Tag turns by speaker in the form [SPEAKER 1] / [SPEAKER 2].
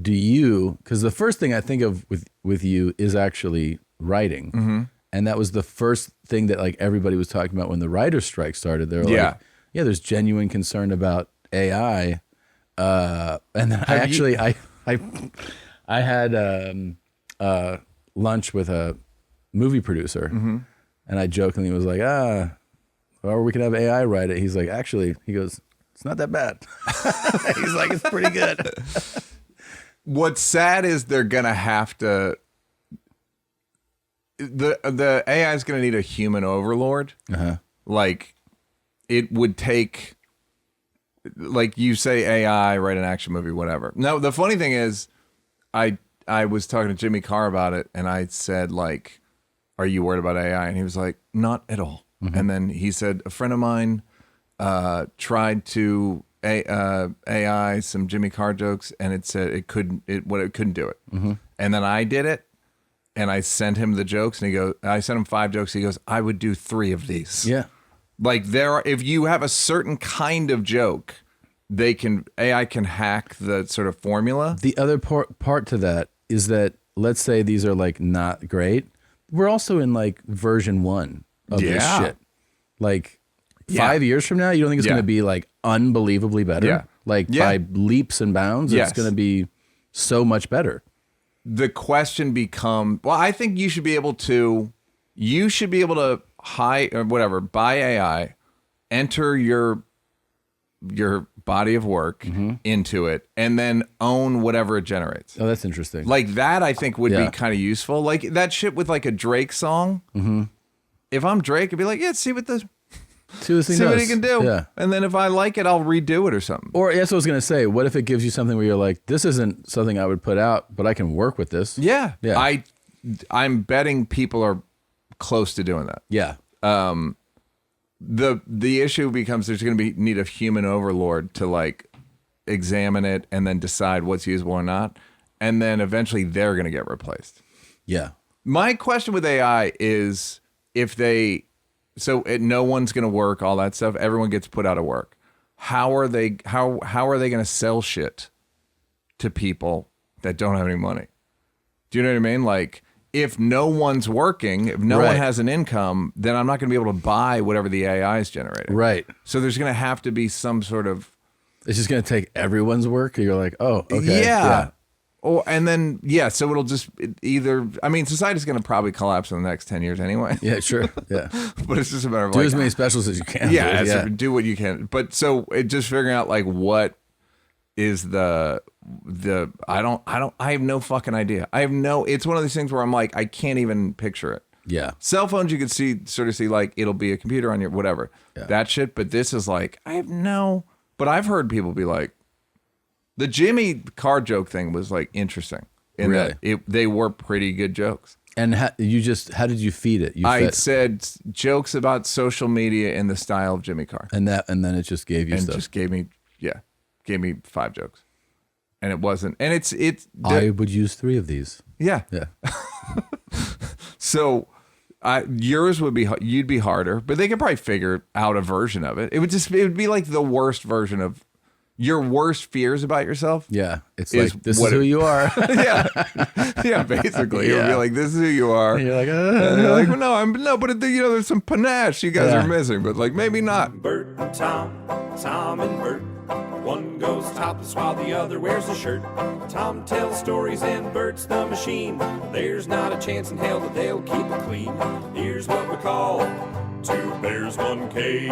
[SPEAKER 1] do you, because the first thing I think of with you is actually writing.
[SPEAKER 2] Mm-hmm.
[SPEAKER 1] And that was the first thing that like everybody was talking about when the writer's strike started. They were like, yeah, there's genuine concern about AI. And then I had lunch with a movie producer,
[SPEAKER 2] mm-hmm.
[SPEAKER 1] and I jokingly was like, or we could have AI write it. He's like, actually, he goes, it's not that bad. He's like, it's pretty good.
[SPEAKER 2] What's sad is they're gonna have to. The AI is gonna need a human overlord.
[SPEAKER 1] Uh-huh.
[SPEAKER 2] Like, it would take. Like you say, AI write an action movie, whatever. No, the funny thing is, I was talking to Jimmy Carr about it, and I said, like, are you worried about AI? And he was like, not at all. Mm-hmm. And then he said, a friend of mine tried to AI some Jimmy Carr jokes, and it said it couldn't do it.
[SPEAKER 1] Mm-hmm.
[SPEAKER 2] And then I did it, and I sent him the jokes, and I sent him 5 jokes. He goes, I would do 3 of these.
[SPEAKER 1] Yeah.
[SPEAKER 2] Like if you have a certain kind of joke, AI can hack the sort of formula.
[SPEAKER 1] The other part to that is that, let's say these are like not great. We're also in like version 1 of this shit. Like 5 years from now, you don't think it's going to be like unbelievably better?
[SPEAKER 2] Yeah.
[SPEAKER 1] Like by leaps and bounds, it's going to be so much better.
[SPEAKER 2] The question becomes, well, I think you should be able to hire or whatever, buy AI, enter your body of work into it, and then own whatever it generates.
[SPEAKER 1] Oh, that's interesting.
[SPEAKER 2] Like that, I think would be kind of useful. Like that shit with like a Drake song.
[SPEAKER 1] Mm-hmm.
[SPEAKER 2] If I'm Drake, I'd be like, see what he can do.
[SPEAKER 1] Yeah.
[SPEAKER 2] And then if I like it, I'll redo it or something.
[SPEAKER 1] Or that's what I was going to say. What if it gives you something where you're like, this isn't something I would put out, but I can work with this.
[SPEAKER 2] Yeah.
[SPEAKER 1] Yeah.
[SPEAKER 2] I'm betting people are close to doing that.
[SPEAKER 1] Yeah.
[SPEAKER 2] The issue becomes there's going to need a human overlord to like examine it and then decide what's usable or not. And then eventually they're going to get replaced.
[SPEAKER 1] Yeah.
[SPEAKER 2] My question with AI is no one's going to work, all that stuff. Everyone gets put out of work. How are they going to sell shit to people that don't have any money? Do you know what I mean? Like, if no one's working, if no one has an income, then I'm not going to be able to buy whatever the AI is generating.
[SPEAKER 1] Right.
[SPEAKER 2] So there's going to have to be some sort of...
[SPEAKER 1] It's just going to take everyone's work. You're like, oh, okay.
[SPEAKER 2] Yeah. And then, so it'll just either... I mean, society's going to probably collapse in the next 10 years anyway.
[SPEAKER 1] Yeah, sure. Yeah.
[SPEAKER 2] But it's just a matter of
[SPEAKER 1] do as many specials as you can.
[SPEAKER 2] Do what you can. But so it just figuring out like what is the I have no fucking idea. It's one of these things where I'm like, I can't even picture it.
[SPEAKER 1] Yeah.
[SPEAKER 2] Cell phones you could sort of see like it'll be a computer on your whatever. Yeah. That shit. But this is like, but I've heard people be like, the Jimmy Carr joke thing was like interesting. In that they were pretty good jokes.
[SPEAKER 1] And how did you feed it?
[SPEAKER 2] I said jokes about social media in the style of Jimmy Carr.
[SPEAKER 1] And then it just gave you stuff.
[SPEAKER 2] Just gave me 5 jokes. And it wasn't, and it's.
[SPEAKER 1] I would use 3 of these.
[SPEAKER 2] Yeah.
[SPEAKER 1] Yeah.
[SPEAKER 2] So, yours you'd be harder, but they could probably figure out a version of it. It would be like the worst version of your worst fears about yourself.
[SPEAKER 1] Yeah. It's like, this is who you are.
[SPEAKER 2] Yeah. Yeah, basically. It would be like, this is who you are.
[SPEAKER 1] And you're like,
[SPEAKER 2] and you're like, well, but there's some panache you guys are missing, but like maybe not.
[SPEAKER 3] Bert and Tom and Bert. One goes topless while the other wears a shirt. Tom tells stories and Bert's the machine. There's not a chance in hell that they'll keep it clean. Here's what we call 2 bears, 1 cave.